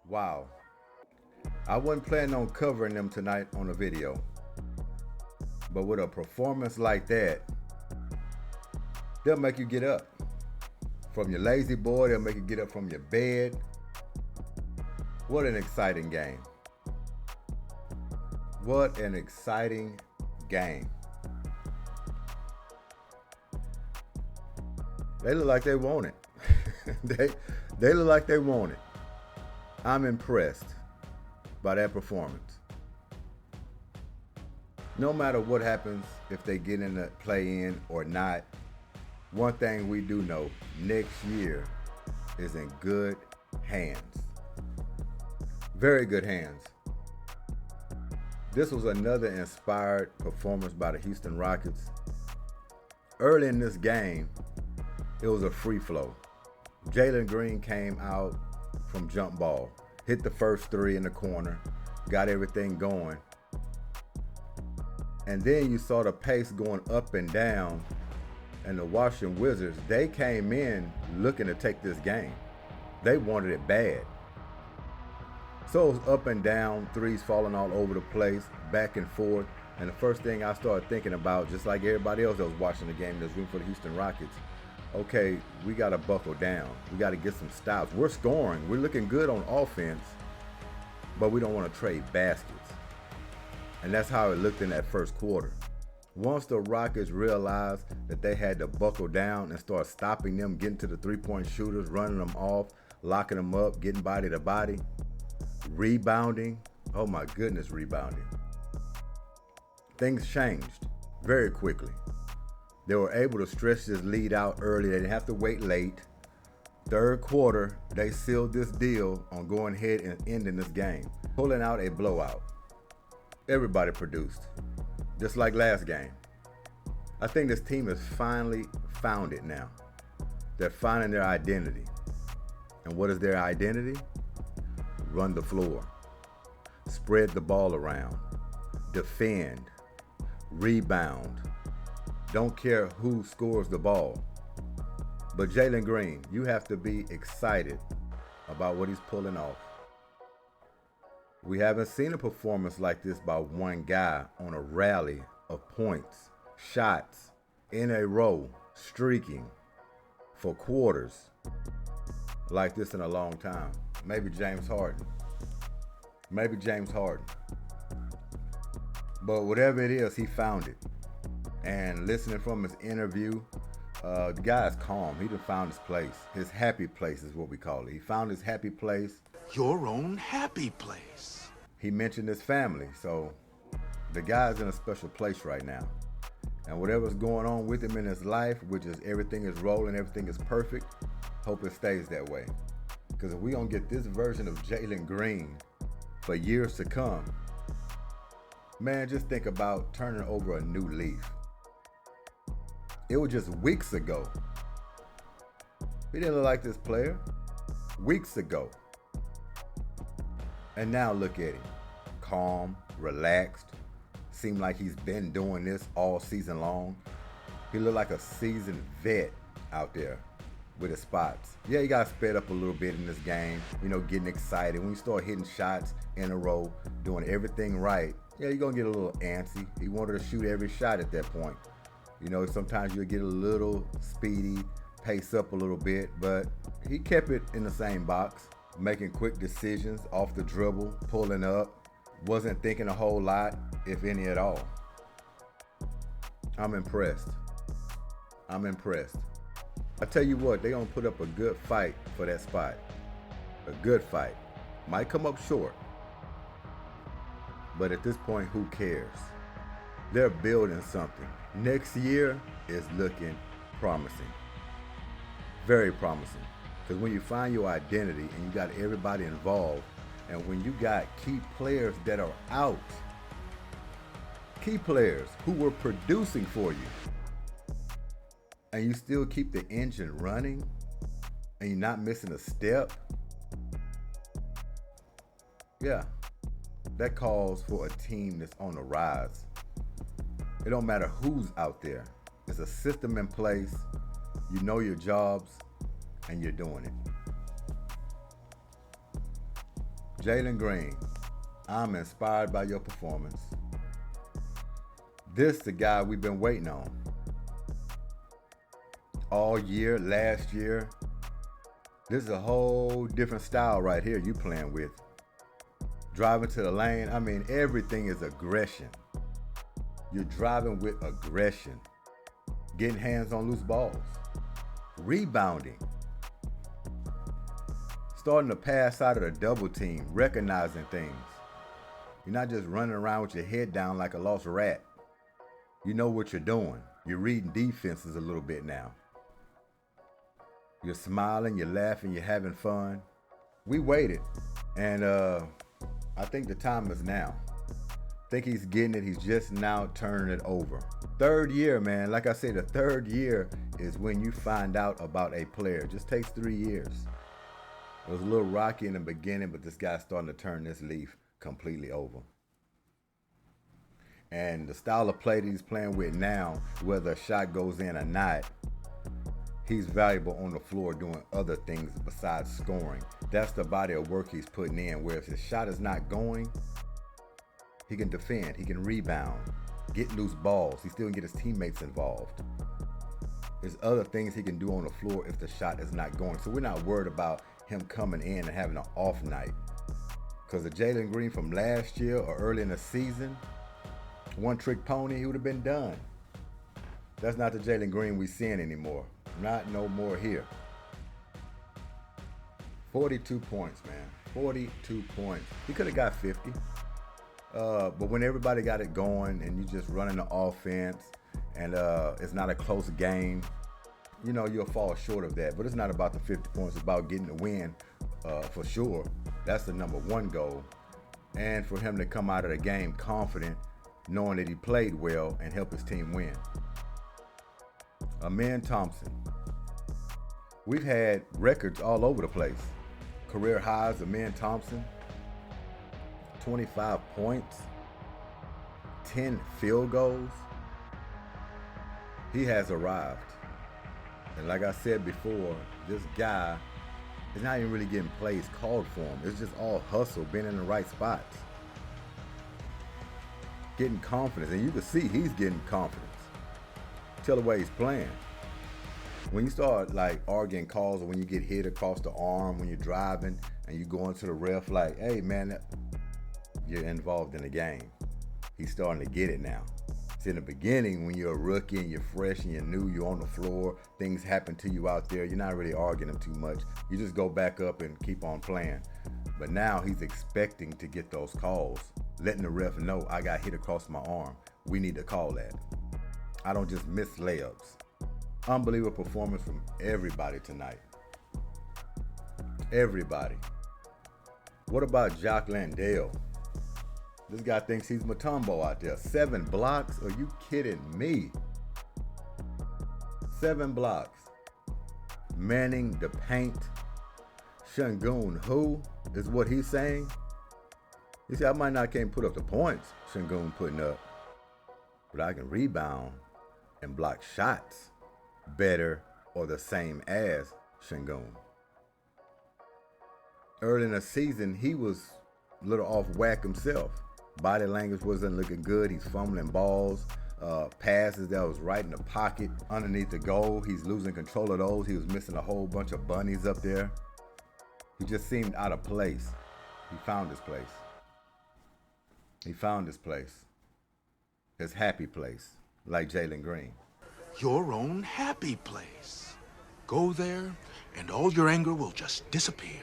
Wow. I wasn't planning on covering them tonight on a video. But with a performance like that, they'll make you get up. From your lazy boy, they'll make you get up from your bed. What an exciting game. What an exciting game. They look like they want it. they look like they want it. I'm impressed by that performance. No matter what happens, if they get in the play-in or not, one thing we do know, next year is in good hands. Very good hands. This was another inspired performance by the Houston Rockets. Early in this game, it was a free flow. Jalen Green came out from jump ball, hit the first three in the corner, got everything going. And then you saw the pace going up and down, and the Washington Wizards, they came in looking to take this game. They wanted it bad. So it was up and down, threes falling all over the place, back and forth. And the first thing I started thinking about, just like everybody else that was watching the game that's rooting for the Houston Rockets, okay, we got to buckle down. We got to get some stops. We're scoring. We're looking good on offense, but we don't want to trade baskets. And that's how it looked in that first quarter. Once the Rockets realized that they had to buckle down and start stopping them, getting to the three-point shooters, running them off, locking them up, getting body to body, rebounding. Oh my goodness, rebounding. Things changed very quickly. They were able to stretch this lead out early. They didn't have to wait late. Third quarter, they sealed this deal on going ahead and ending this game, pulling out a blowout. Everybody produced, just like last game. I think this team has finally found it now. They're finding their identity. And what is their identity? Run the floor, spread the ball around, defend, rebound. Don't care who scores the ball. But Jalen Green, you have to be excited about what he's pulling off. We haven't seen a performance like this by one guy on a rally of points, shots, in a row, streaking for quarters like this in a long time. Maybe James Harden. Maybe James Harden. But whatever it is, he found it. And listening from his interview, the guy's calm. He done found his place. His happy place is what we call it. He found his happy place. Your own happy place. He mentioned his family, so the guy's in a special place right now. And whatever's going on with him in his life, which is everything is rolling, everything is perfect, hope it stays that way. Because if we don't get this version of Jalen Green for years to come, man, just think about turning over a new leaf. It was just weeks ago. He didn't look like this player. Weeks ago. And now look at him. Calm, relaxed. Seemed like he's been doing this all season long. He looked like a seasoned vet out there with his spots. Yeah, he got sped up a little bit in this game. You know, getting excited. When you start hitting shots in a row, doing everything right, yeah, you're going to get a little antsy. He wanted to shoot every shot at that point. You know, sometimes you'll get a little speedy, pace up a little bit, but he kept it in the same box, making quick decisions off the dribble, pulling up, wasn't thinking a whole lot, if any at all. I'm impressed. I'm impressed. I tell you what, they're going to put up a good fight for that spot. A good fight. Might come up short. But at this point, who cares? They're building something. Next year is looking promising. Very promising. Because when you find your identity and you got everybody involved, and when you got key players that are out, key players who were producing for you, and you still keep the engine running, and you're not missing a step, yeah, that calls for a team that's on the rise. It don't matter who's out there. There's a system in place. You know your jobs, and you're doing it. Jalen Green, I'm inspired by your performance. This is the guy we've been waiting on. All year, last year. This is a whole different style right here you playing with. Driving to the lane, I mean, everything is aggression. You're driving with aggression. Getting hands on loose balls. Rebounding. Starting to pass out of the double team, recognizing things. You're not just running around with your head down like a lost rat. You know what you're doing. You're reading defenses a little bit now. You're smiling, you're laughing, you're having fun. We waited, and I think the time is now. I think he's getting it. He's just now turning it over. Third year, man. Like I said, the third year is when you find out about a player. It just takes 3 years. It was a little rocky in the beginning, but this guy's starting to turn this leaf completely over. And the style of play that he's playing with now, whether a shot goes in or not, he's valuable on the floor doing other things besides scoring. That's the body of work he's putting in, where if his shot is not going, he can defend, he can rebound, get loose balls. He still can get his teammates involved. There's other things he can do on the floor if the shot is not going. So we're not worried about him coming in and having an off night. Because the Jalen Green from last year or early in the season, one-trick pony, he would have been done. That's not the Jalen Green we're seeing anymore. Not no more here. 42 points, man. 42 points. He could have got 50. But when everybody got it going and you just running the offense and it's not a close game, you know, you'll fall short of that. But it's not about the 50 points. It's about getting the win for sure. That's the number one goal. And for him to come out of the game confident, knowing that he played well and help his team win. Thompson. We've had records all over the place. Career highs, Thompson. 25 points. 10 field goals. He has arrived. And like I said before, this guy is not even really getting plays called for him. It's just all hustle, being in the right spots. Getting confidence. And you can see he's getting confidence. Tell the way he's playing. When you start like arguing calls, or when you get hit across the arm, when you're driving and you go into the ref like, hey man, you're involved in the game. He's starting to get it now. See, in the beginning, when you're a rookie and you're fresh and you're new, you're on the floor, things happen to you out there, you're not really arguing them too much. You just go back up and keep on playing. But now he's expecting to get those calls, letting the ref know, I got hit across my arm. We need to call that. I don't just miss layups. Unbelievable performance from everybody tonight. Everybody. What about Jock Landale? This guy thinks he's Mutombo out there. 7 blocks? Are you kidding me? 7 blocks. Manning the paint. Sengun who is what he's saying? You see, I might not can't put up the points Sengun putting up, but I can rebound and block shots better or the same as Sengun. Early in the season, he was a little off whack himself. Body language wasn't looking good. He's fumbling balls, passes that was right in the pocket underneath the goal. He's losing control of those. He was missing a whole bunch of bunnies up there. He just seemed out of place. He found his place. He found his place. His happy place, like Jalen Green. Your own happy place. Go there, and all your anger will just disappear.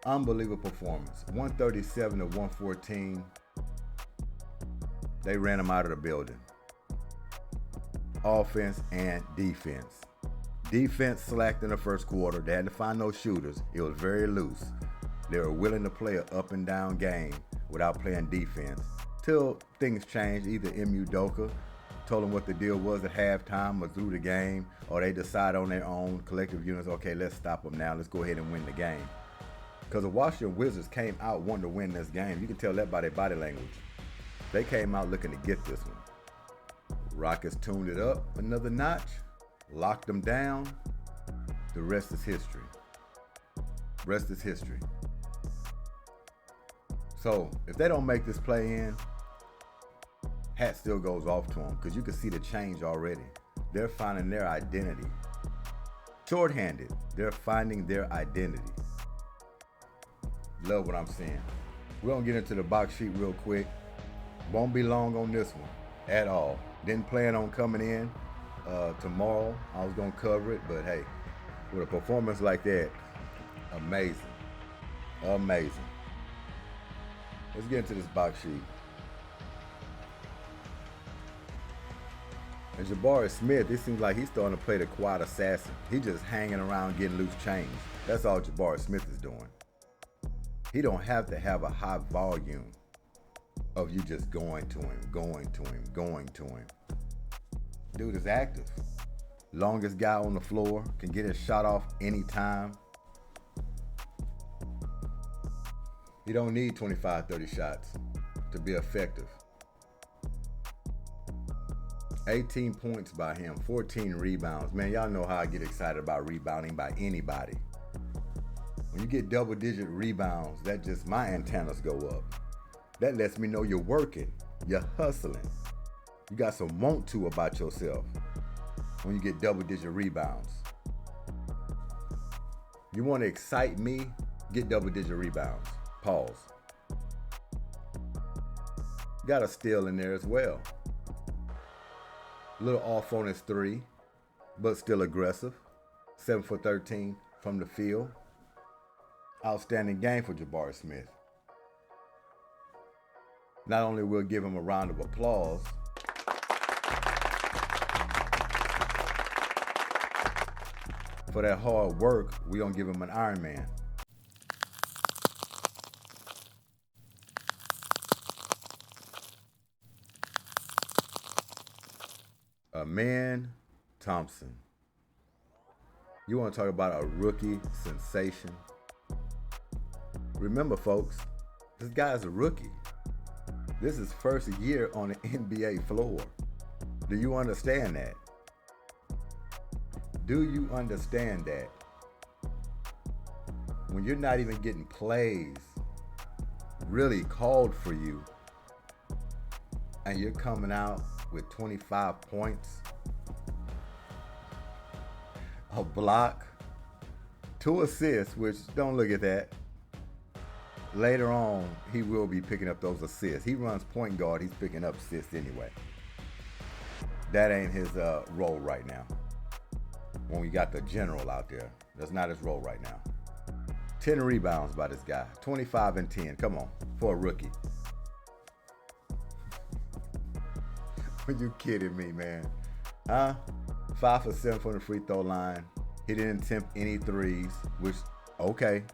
Unbelievable performance. 137 to 114. They ran him out of the building. Offense and defense. Defense slacked in the first quarter. They had to find those shooters. It was very loose. They were willing to play an up and down game without playing defense. Till things changed. Either M.U. Doka told them what the deal was at halftime or through the game, or they decide on their own collective units, okay, let's stop them now. Let's go ahead and win the game. Because the Washington Wizards came out wanting to win this game. You can tell that by their body language. They came out looking to get this one. Rockets tuned it up another notch, locked them down. The rest is history. Rest is history. So if they don't make this play in, hat still goes off to them because you can see the change already. They're finding their identity. Short-handed, they're finding their identity. Love what I'm seeing. We're going to get into the box sheet real quick. Won't be long on this one at all. Didn't plan on coming in tomorrow. I was going to cover it, but hey, with a performance like that, amazing. Amazing. Let's get into this box sheet. And Jabari Smith, it seems like he's starting to play the quiet assassin. He's just hanging around getting loose change. That's all Jabari Smith is doing. He don't have to have a high volume of you just going to him, going to him, going to him. Dude is active. Longest guy on the floor, can get his shot off anytime. He don't need 25, 30 shots to be effective. 18 points by him, 14 rebounds. Man, y'all know how I get excited about rebounding by anybody. When you get double-digit rebounds, that just, my antennas go up. That lets me know you're working, you're hustling. You got some want to about yourself when you get double-digit rebounds. You want to excite me, get double-digit rebounds. Pause. Got a steal in there as well. A little off on his three, but still aggressive. 7 for 13 from the field. Outstanding game for Jabari Smith. Not only will give him a round of applause, for that hard work, we're going to give him an Iron Man. A man, Thompson. You want to talk about a rookie sensation? Remember, folks, this guy's a rookie. This is first year on the NBA floor. Do you understand that? Do you understand that? When you're not even getting plays really called for you, and you're coming out with 25 points, a block, 2 assists, which don't look at that. Later on, he will be picking up those assists. He runs point guard, he's picking up assists anyway. That ain't his role right now. When we got the general out there, that's not his role right now. 10 rebounds by this guy, 25 and 10, come on, for a rookie. Are you kidding me, man? Huh? 5 for 7 from the free throw line. He didn't attempt any threes, which, okay.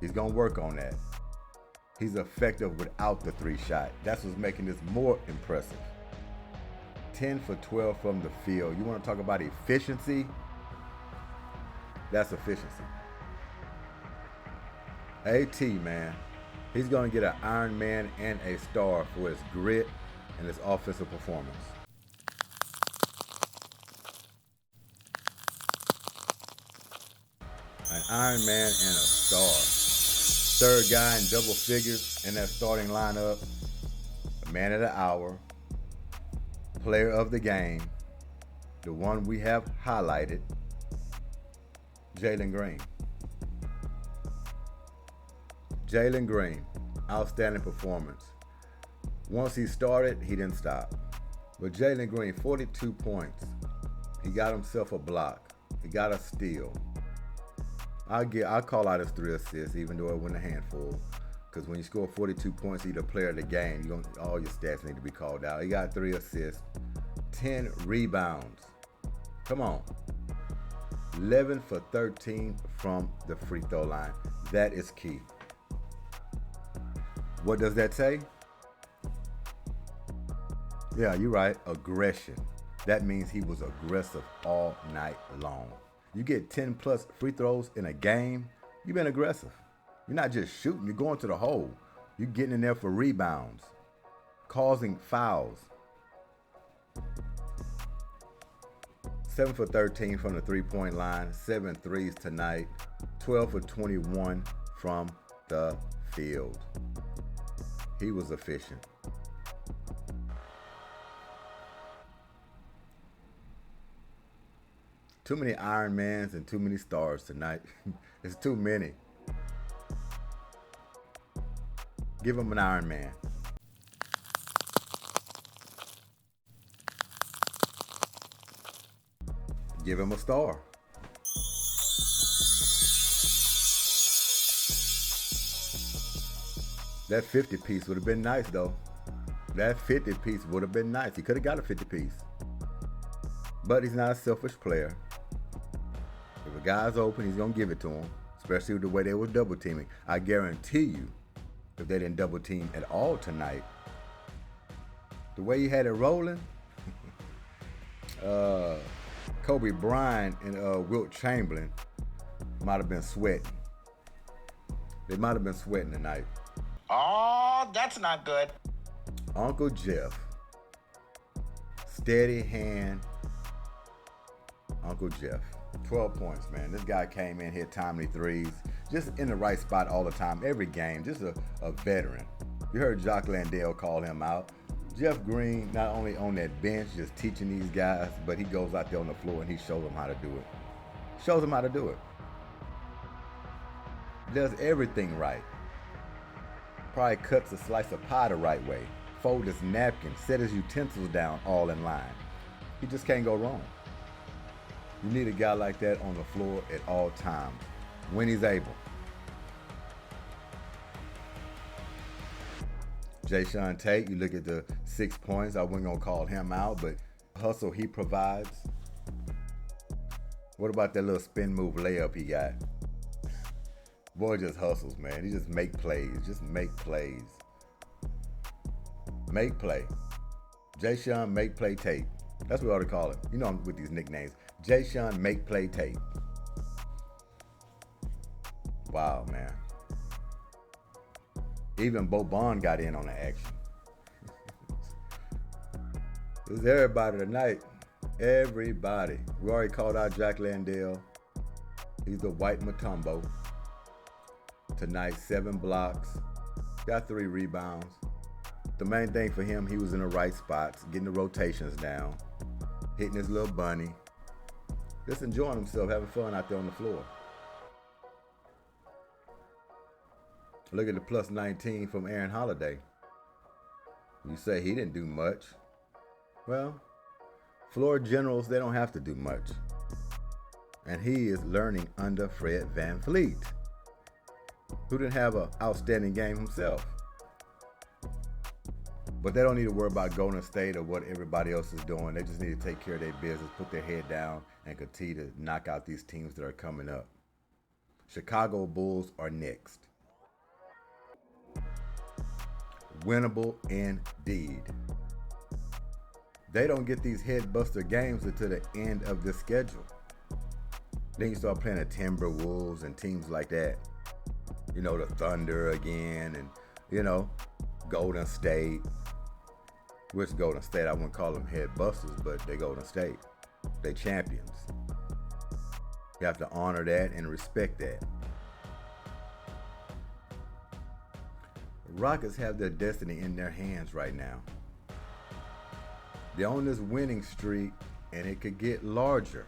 He's going to work on that. He's effective without the 3 shot. That's what's making this more impressive. 10 for 12 from the field. You want to talk about efficiency? That's efficiency. AT, man. He's going to get an Iron Man and a star for his grit and his offensive performance. An Iron Man and a star. Third guy in double figures in that starting lineup. Man of the hour. Player of the game. The one we have highlighted. Jalen Green. Jalen Green. Outstanding performance. Once he started, he didn't stop. But Jalen Green, 42 points. He got himself a block. He got a steal. I'll call out his 3 assists, even though it wasn't a handful. Because when you score 42 points, you're the player of the game. All your stats need to be called out. He got 3 assists, 10 rebounds. Come on. 11 for 13 from the free throw line. That is key. What does that say? Yeah, you're right. Aggression. That means he was aggressive all night long. You get 10 plus free throws in a game, you've been aggressive. You're not just shooting, you're going to the hole. You're getting in there for rebounds, causing fouls. 7 for 13 from the 3-point line, 7 threes tonight, 12 for 21 from the field. He was efficient. Too many Iron Mans and too many stars tonight. It's too many. Give him an Iron Man. Give him a star. That 50 piece would have been nice though. That 50 piece would have been nice. He could have got a 50 piece. But he's not a selfish player. If a guy's open, he's going to give it to him. Especially with the way they were double teaming. I guarantee you, if they didn't double team at all tonight, the way he had it rolling, Kobe Bryant and Wilt Chamberlain might have been sweating. They might have been sweating tonight. Oh, that's not good. Uncle Jeff. Steady hand. Uncle Jeff. 12 points, man. This guy came in, hit timely threes. Just in the right spot all the time, every game. Just a veteran. You heard Jock Landale call him out. Jeff Green, not only on that bench, just teaching these guys, but he goes out there on the floor and he shows them how to do it. Shows them how to do it. Does everything right. Probably cuts a slice of pie the right way. Fold his napkin, set his utensils down all in line. He just can't go wrong. You need a guy like that on the floor at all times, when he's able. Jayshawn Tate, you look at the 6 points, I wasn't going to call him out, but hustle he provides. What about that little spin move layup he got? Boy just hustles, man. He just make plays. Just make plays. Make play. Jayshawn Make Play Tate. That's what we ought to call him. You know I'm with these nicknames. Jayshawn Make Play Tate. Wow, man. Even Boban got in on the action. It was everybody tonight. Everybody. We already called out Jack Landale. He's the white Mutombo. Tonight, 7 blocks. Got 3 rebounds. The main thing for him, he was in the right spots, getting the rotations down, hitting his little bunny. Just enjoying himself, having fun out there on the floor. Look at the plus 19 from Aaron Holiday. You say he didn't do much. Well, floor generals, they don't have to do much. And he is learning under Fred VanVleet, who didn't have an outstanding game himself. But they don't need to worry about Golden State or what everybody else is doing. They just need to take care of their business, put their head down, and continue to knock out these teams that are coming up. Chicago Bulls are next. Winnable indeed. They don't get these headbuster games until the end of the schedule. Then you start playing the Timberwolves and teams like that. You know, the Thunder again, and, you know, Golden State. Which Golden State, I wouldn't call them headbusters, but they Golden State. They champions. You have to honor that and respect that. The Rockets have their destiny in their hands right now. They're on this winning streak, and it could get larger.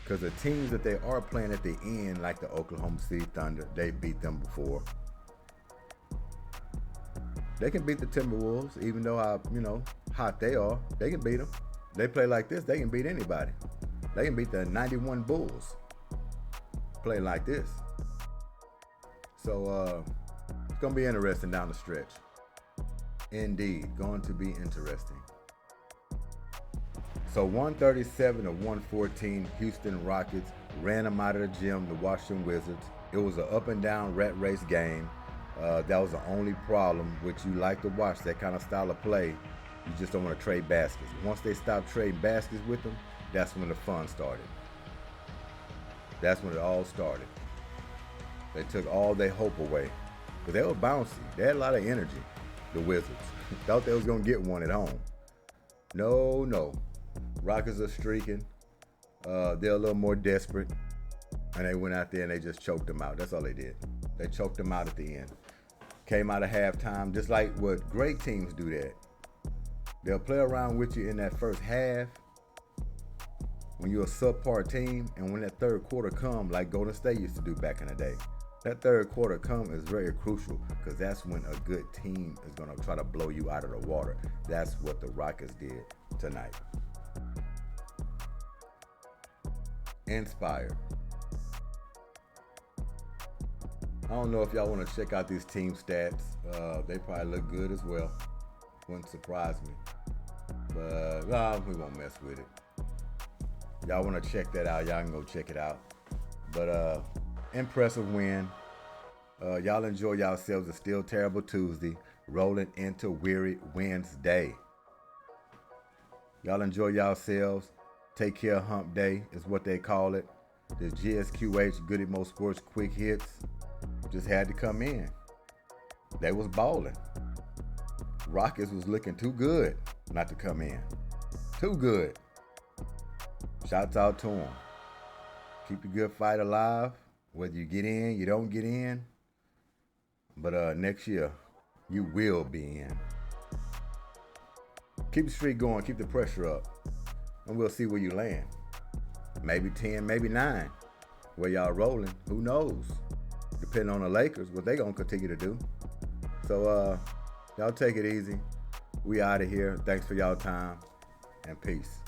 Because the teams that they are playing at the end, like the Oklahoma City Thunder, they beat them before. They can beat the Timberwolves, even though how hot they are. They can beat them. They play like this, they can beat anybody. They can beat the 91 Bulls. Play like this. So it's gonna be interesting down the stretch. Indeed, going to be interesting. So 137 to 114, Houston Rockets ran them out of the gym, the Washington Wizards. It was an up and down rat race game. That was the only problem, which you like to watch, that kind of style of play. You just don't want to trade baskets. Once they stopped trading baskets with them, that's when the fun started. That's when it all started. They took all their hope away. But they were bouncy. They had a lot of energy, the Wizards. Thought they was going to get one at home. No. Rockets are streaking. They're a little more desperate. And they went out there and they just choked them out. That's all they did. They choked them out at the end. Came out of halftime, just like what great teams do that. They'll play around with you in that first half when you're a subpar team, and when that third quarter come, like Golden State used to do back in the day, that third quarter come is very crucial because that's when a good team is going to try to blow you out of the water. That's what the Rockets did tonight. Inspired. I don't know if y'all want to check out these team stats. They probably look good as well. Wouldn't surprise me. But we won't mess with it. Y'all want to check that out, y'all can go check it out. But impressive win. Y'all enjoy yourselves. It's still terrible Tuesday, rolling into weary Wednesday. Y'all enjoy yourselves. Take care of hump day is what they call it. The G.S.Q.H. Goodymo Sports Quick Hits just had to come in. They was balling. Rockets was looking too good not to come in. Too good. Shouts out to them. Keep the good fight alive. Whether you get in, you don't get in. But next year, you will be in. Keep the streak going. Keep the pressure up. And we'll see where you land. Maybe 10, maybe 9. Where y'all rolling, who knows? Depending on the Lakers, what they gonna continue to do. So y'all take it easy. We out of here. Thanks for y'all time and peace.